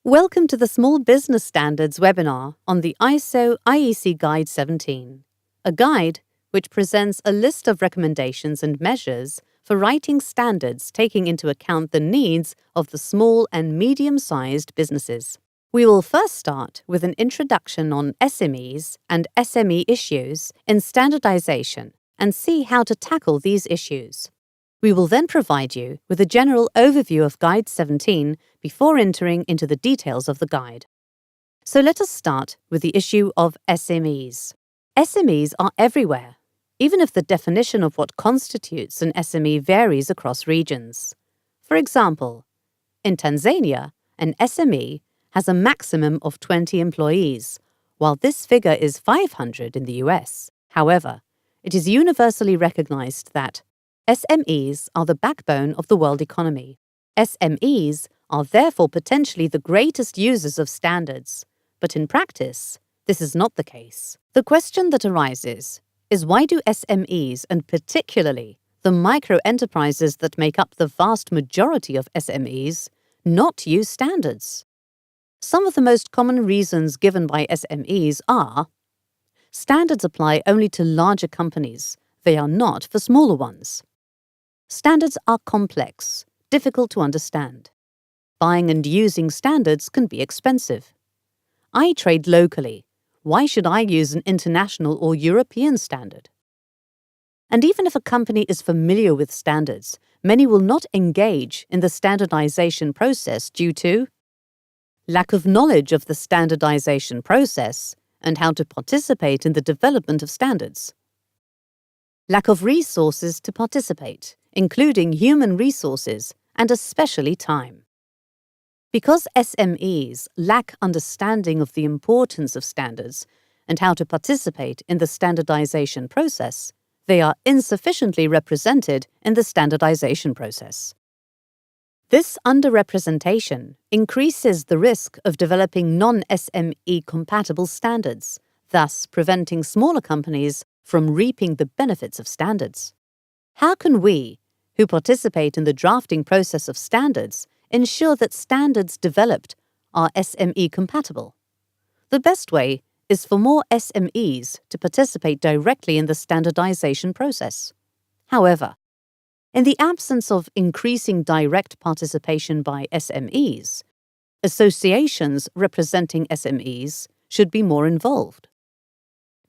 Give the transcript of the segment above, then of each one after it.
Welcome to the Small Business Standards webinar on the ISO-IEC Guide 17, a guide which presents a list of recommendations and measures for writing standards taking into account the needs of the small and medium-sized businesses. We will first start with an introduction on SMEs and SME issues in standardization and see how to tackle these issues. We will then provide you with a general overview of Guide 17 before entering into the details of the guide. So let us start with the issue of SMEs. SMEs are everywhere, even if the definition of what constitutes an SME varies across regions. For example, in Tanzania, an SME has a maximum of 20 employees, while this figure is 500 in the US. However, it is universally recognized that SMEs are the backbone of the world economy. SMEs are therefore potentially the greatest users of standards, but in practice, this is not the case. The question that arises is why do SMEs, and particularly the micro-enterprises that make up the vast majority of SMEs, not use standards? Some of the most common reasons given by SMEs are: standards apply only to larger companies, they are not for smaller ones. Standards are complex, difficult to understand. Buying and using standards can be expensive. I trade locally. Why should I use an international or European standard? And even if a company is familiar with standards, many will not engage in the standardization process due to lack of knowledge of the standardization process and how to participate in the development of standards. Lack of resources to participate, including human resources and especially time. Because SMEs lack understanding of the importance of standards and how to participate in the standardization process, they are insufficiently represented in the standardization process. This underrepresentation increases the risk of developing non-SME compatible standards, thus preventing smaller companies from reaping the benefits of standards. How can we, who participate in the drafting process of standards, ensure that standards developed are SME compatible? The best way is for more SMEs to participate directly in the standardization process. However, in the absence of increasing direct participation by SMEs, associations representing SMEs should be more involved.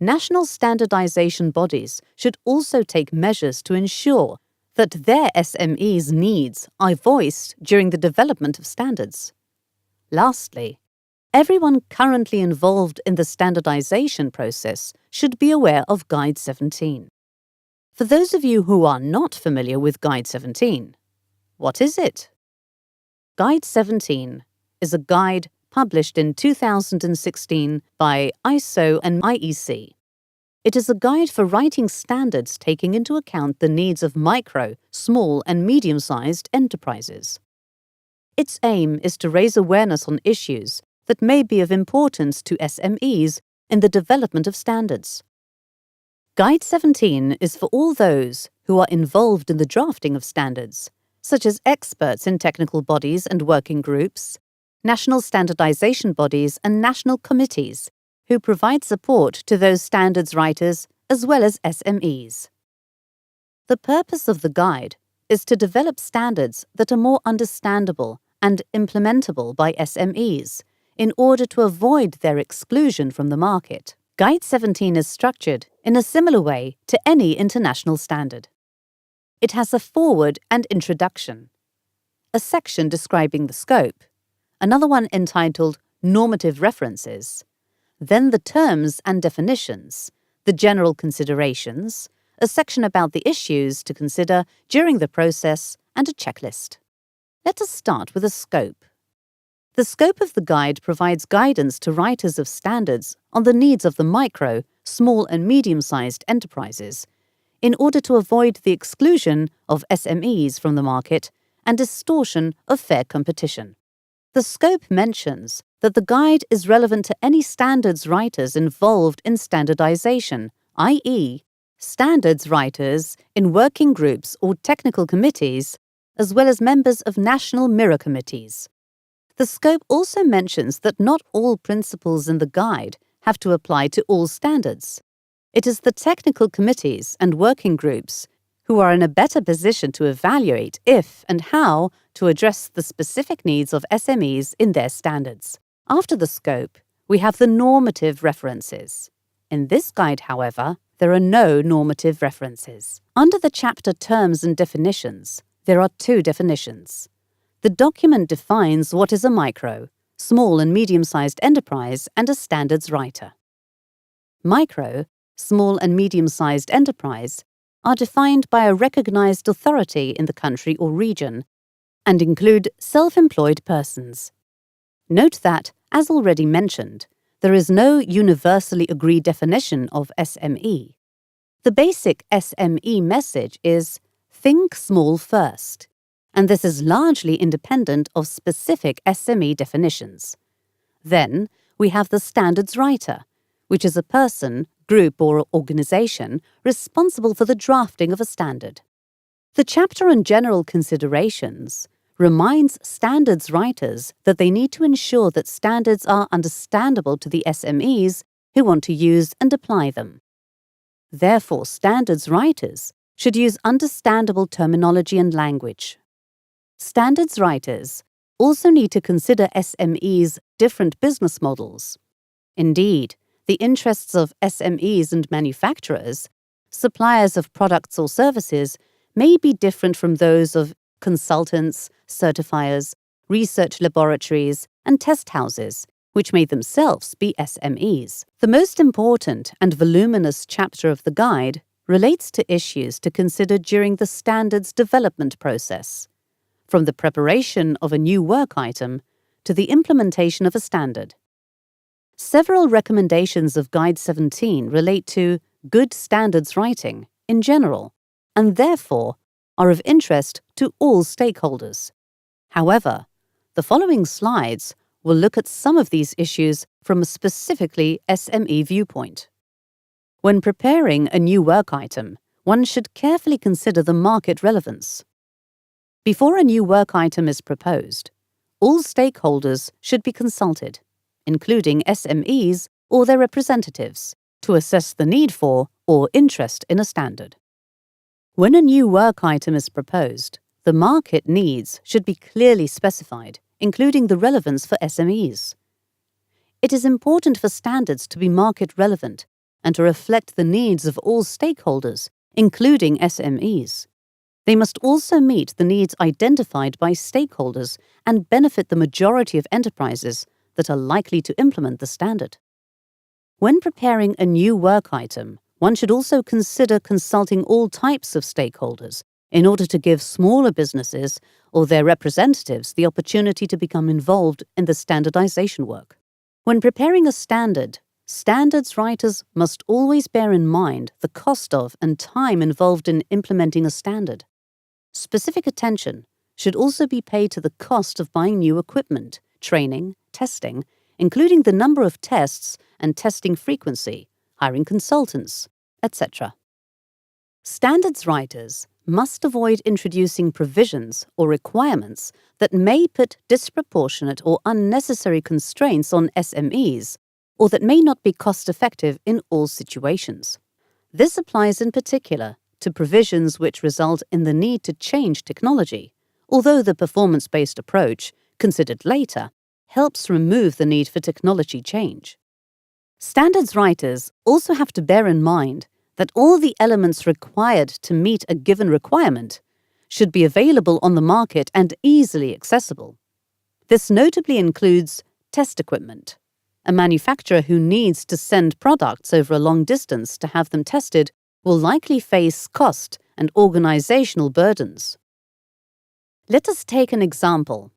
National standardization bodies should also take measures to ensure that their SMEs' needs are voiced during the development of standards. Lastly, everyone currently involved in the standardization process should be aware of Guide 17. For those of you who are not familiar with Guide 17, what is it? Guide 17 is a guide published in 2016 by ISO and IEC. It is a guide for writing standards taking into account the needs of micro, small, and medium-sized enterprises. Its aim is to raise awareness on issues that may be of importance to SMEs in the development of standards. Guide 17 is for all those who are involved in the drafting of standards, such as experts in technical bodies and working groups, national standardization bodies and national committees who provide support to those standards writers as well as SMEs. The purpose of the guide is to develop standards that are more understandable and implementable by SMEs in order to avoid their exclusion from the market. Guide 17 is structured in a similar way to any international standard. It has a foreword and introduction, a section describing the scope, another one entitled Normative References, then the terms and definitions, the general considerations, a section about the issues to consider during the process, and a checklist. Let us start with a scope. The scope of the guide provides guidance to writers of standards on the needs of the micro, small, and medium-sized enterprises in order to avoid the exclusion of SMEs from the market and distortion of fair competition. The scope mentions that the guide is relevant to any standards writers involved in standardization, i.e., standards writers in working groups or technical committees, as well as members of national mirror committees. The scope also mentions that not all principles in the guide have to apply to all standards. It is the technical committees and working groups who are in a better position to evaluate if and how to address the specific needs of SMEs in their standards. After the scope, we have the normative references. In this guide, however, there are no normative references. Under the chapter Terms and Definitions, there are two definitions. The document defines what is a micro, small and medium-sized enterprise, and a standards writer. Micro, small and medium-sized enterprise are defined by a recognized authority in the country or region and include self-employed persons. Note that, as already mentioned, there is no universally agreed definition of SME. The basic SME message is think small first, and this is largely independent of specific SME definitions. Then we have the standards writer, which is a person, group, or organization responsible for the drafting of a standard. The chapter on general considerations reminds standards writers that they need to ensure that standards are understandable to the SMEs who want to use and apply them. Therefore, standards writers should use understandable terminology and language. Standards writers also need to consider SMEs' different business models. Indeed, the interests of SMEs and manufacturers, suppliers of products or services, may be different from those of consultants, certifiers, research laboratories, and test houses, which may themselves be SMEs. The most important and voluminous chapter of the guide relates to issues to consider during the standards development process, from the preparation of a new work item to the implementation of a standard. Several recommendations of Guide 17 relate to good standards writing in general, and therefore are of interest to all stakeholders. However, the following slides will look at some of these issues from a specifically SME viewpoint. When preparing a new work item, one should carefully consider the market relevance. Before a new work item is proposed, all stakeholders should be consulted, including SMEs or their representatives, to assess the need for or interest in a standard. When a new work item is proposed, the market needs should be clearly specified, including the relevance for SMEs. It is important for standards to be market relevant and to reflect the needs of all stakeholders, including SMEs. They must also meet the needs identified by stakeholders and benefit the majority of enterprises that are likely to implement the standard. When preparing a new work item, one should also consider consulting all types of stakeholders in order to give smaller businesses or their representatives the opportunity to become involved in the standardization work. When preparing a standard, standards writers must always bear in mind the cost of and time involved in implementing a standard. Specific attention should also be paid to the cost of buying new equipment, training, testing, including the number of tests and testing frequency, hiring consultants, etc. Standards writers must avoid introducing provisions or requirements that may put disproportionate or unnecessary constraints on SMEs or that may not be cost-effective in all situations. This applies in particular to provisions which result in the need to change technology, although the performance-based approach, considered later, helps remove the need for technology change. Standards writers also have to bear in mind that all the elements required to meet a given requirement should be available on the market and easily accessible. This notably includes test equipment. A manufacturer who needs to send products over a long distance to have them tested will likely face cost and organizational burdens. Let us take an example.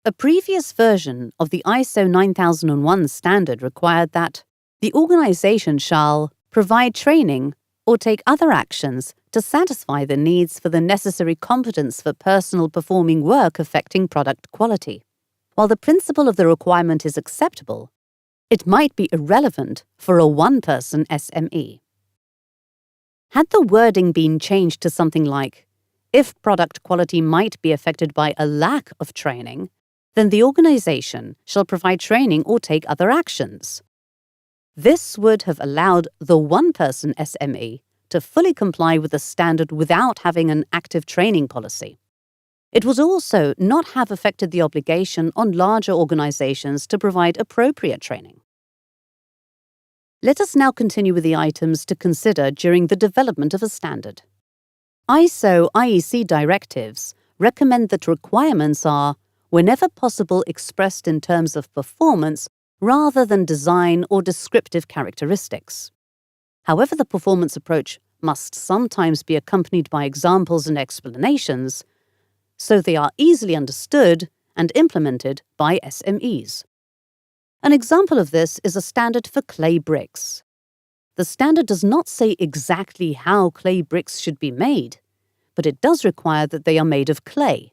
A previous version of the ISO 9001 standard required that the organization shall provide training or take other actions to satisfy the needs for the necessary competence for personnel performing work affecting product quality. While the principle of the requirement is acceptable, it might be irrelevant for a one-person SME. Had the wording been changed to something like, if product quality might be affected by a lack of training, then the organization shall provide training or take other actions. This would have allowed the one-person SME to fully comply with the standard without having an active training policy. It would also not have affected the obligation on larger organizations to provide appropriate training. Let us now continue with the items to consider during the development of a standard. ISO-IEC directives recommend that requirements are, whenever possible, expressed in terms of performance rather than design or descriptive characteristics. However, the performance approach must sometimes be accompanied by examples and explanations, so they are easily understood and implemented by SMEs. An example of this is a standard for clay bricks. The standard does not say exactly how clay bricks should be made, but it does require that they are made of clay.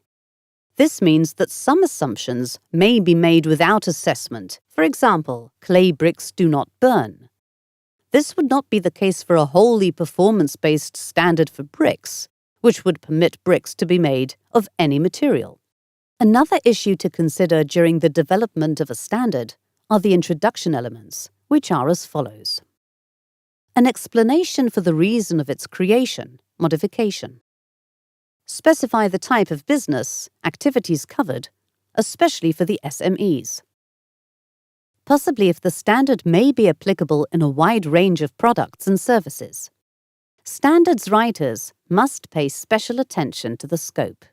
This means that some assumptions may be made without assessment. For example, clay bricks do not burn. This would not be the case for a wholly performance-based standard for bricks, which would permit bricks to be made of any material. Another issue to consider during the development of a standard are the introduction elements, which are as follows. An explanation for the reason of its creation, modification. Specify the type of business, activities covered, especially for the SMEs. Possibly if the standard may be applicable in a wide range of products and services. Standards writers must pay special attention to the scope.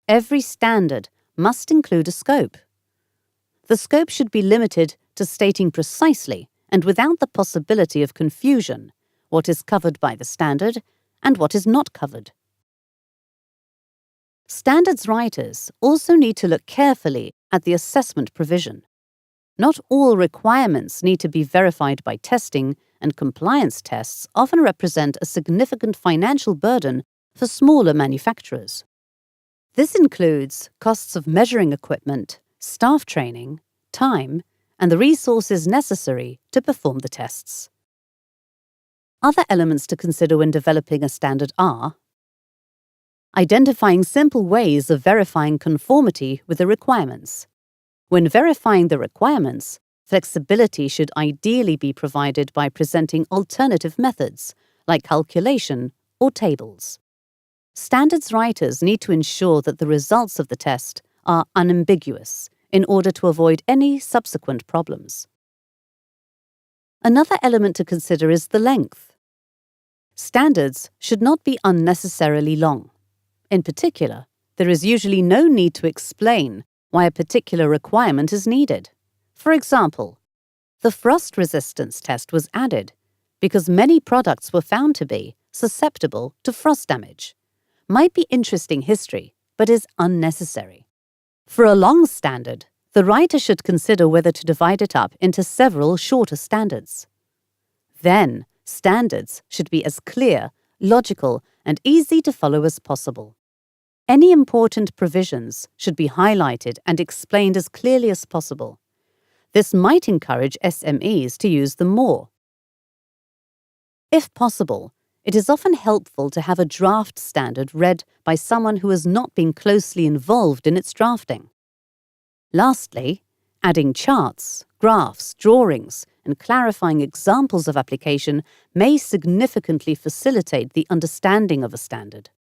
Every standard must include a scope. The scope should be limited to stating precisely and without the possibility of confusion what is covered by the standard and what is not covered. Standards writers also need to look carefully at the assessment provision. Not all requirements need to be verified by testing, and compliance tests often represent a significant financial burden for smaller manufacturers. This includes costs of measuring equipment, staff training, time, and the resources necessary to perform the tests. Other elements to consider when developing a standard are identifying simple ways of verifying conformity with the requirements. When verifying the requirements, flexibility should ideally be provided by presenting alternative methods, like calculation or tables. Standards writers need to ensure that the results of the test are unambiguous in order to avoid any subsequent problems. Another element to consider is the length. Standards should not be unnecessarily long. In particular, there is usually no need to explain why a particular requirement is needed. For example, the frost resistance test was added because many products were found to be susceptible to frost damage. Might be interesting history, but is unnecessary. For a long standard, the writer should consider whether to divide it up into several shorter standards. Then, standards should be as clear, logical, and easy to follow as possible. Any important provisions should be highlighted and explained as clearly as possible. This might encourage SMEs to use them more. If possible, it is often helpful to have a draft standard read by someone who has not been closely involved in its drafting. Lastly, adding charts, graphs, drawings, and clarifying examples of application may significantly facilitate the understanding of a standard.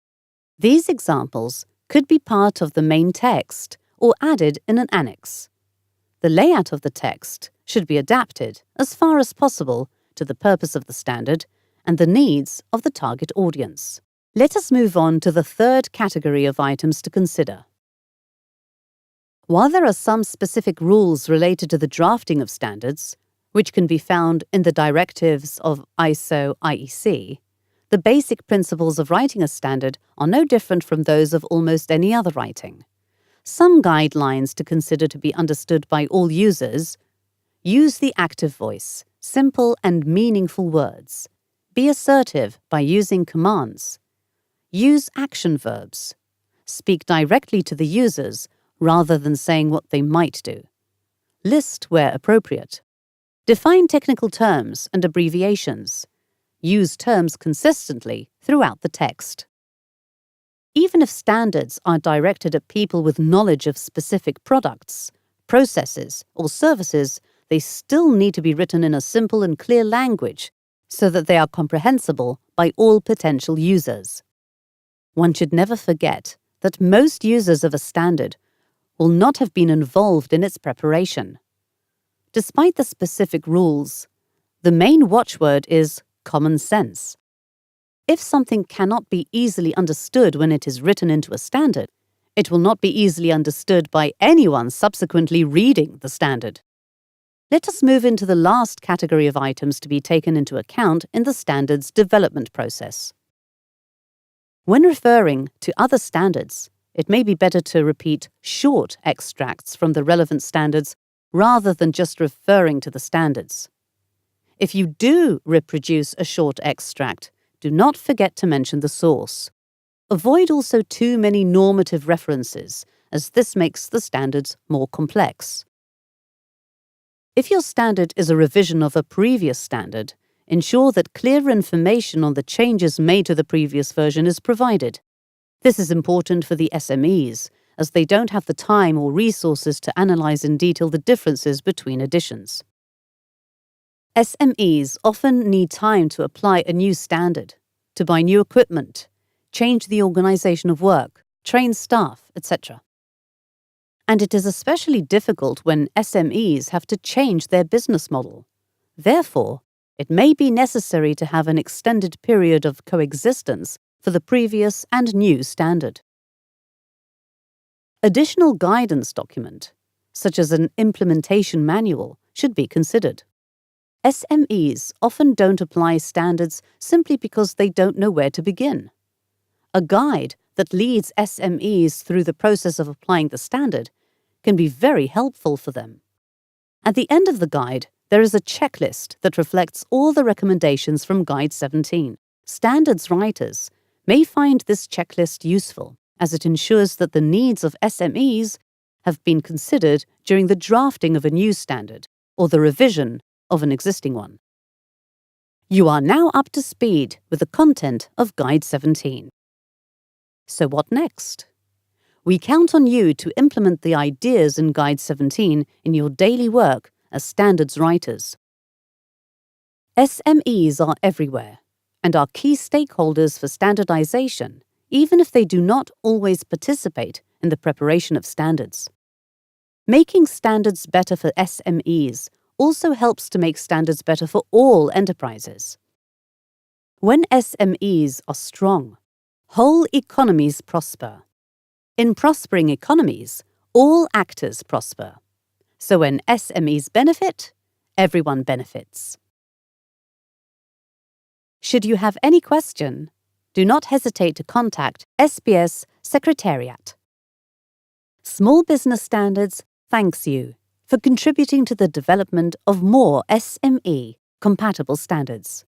These examples could be part of the main text or added in an annex. The layout of the text should be adapted, as far as possible, to the purpose of the standard and the needs of the target audience. Let us move on to the third category of items to consider. While there are some specific rules related to the drafting of standards, which can be found in the directives of ISO-IEC, the basic principles of writing a standard are no different from those of almost any other writing. Some guidelines to consider to be understood by all users: use the active voice, simple and meaningful words. Be assertive by using commands. Use action verbs. Speak directly to the users rather than saying what they might do. List where appropriate. Define technical terms and abbreviations. Use terms consistently throughout the text. Even if standards are directed at people with knowledge of specific products, processes, or services, they still need to be written in a simple and clear language so that they are comprehensible by all potential users. One should never forget that most users of a standard will not have been involved in its preparation. Despite the specific rules, the main watchword is common sense. If something cannot be easily understood when it is written into a standard, it will not be easily understood by anyone subsequently reading the standard. Let us move into the last category of items to be taken into account in the standards development process. When referring to other standards, it may be better to repeat short extracts from the relevant standards rather than just referring to the standards. If you do reproduce a short extract, do not forget to mention the source. Avoid also too many normative references, as this makes the standards more complex. If your standard is a revision of a previous standard, ensure that clear information on the changes made to the previous version is provided. This is important for the SMEs, as they don't have the time or resources to analyze in detail the differences between editions. SMEs often need time to apply a new standard, to buy new equipment, change the organization of work, train staff, etc. And it is especially difficult when SMEs have to change their business model. Therefore, it may be necessary to have an extended period of coexistence for the previous and new standard. Additional guidance document, such as an implementation manual, should be considered. SMEs often don't apply standards simply because they don't know where to begin. A guide that leads SMEs through the process of applying the standard can be very helpful for them. At the end of the guide, there is a checklist that reflects all the recommendations from Guide 17. Standards writers may find this checklist useful, as it ensures that the needs of SMEs have been considered during the drafting of a new standard or the revision of an existing one. You are now up to speed with the content of Guide 17. So what next? We count on you to implement the ideas in Guide 17 in your daily work as standards writers. SMEs are everywhere and are key stakeholders for standardization, even if they do not always participate in the preparation of standards. Making standards better for SMEs also helps to make standards better for all enterprises. When SMEs are strong, whole economies prosper. In prospering economies, all actors prosper. So when SMEs benefit, everyone benefits. Should you have any question, do not hesitate to contact SBS Secretariat. Small Business Standards thanks you for contributing to the development of more SME-compatible standards.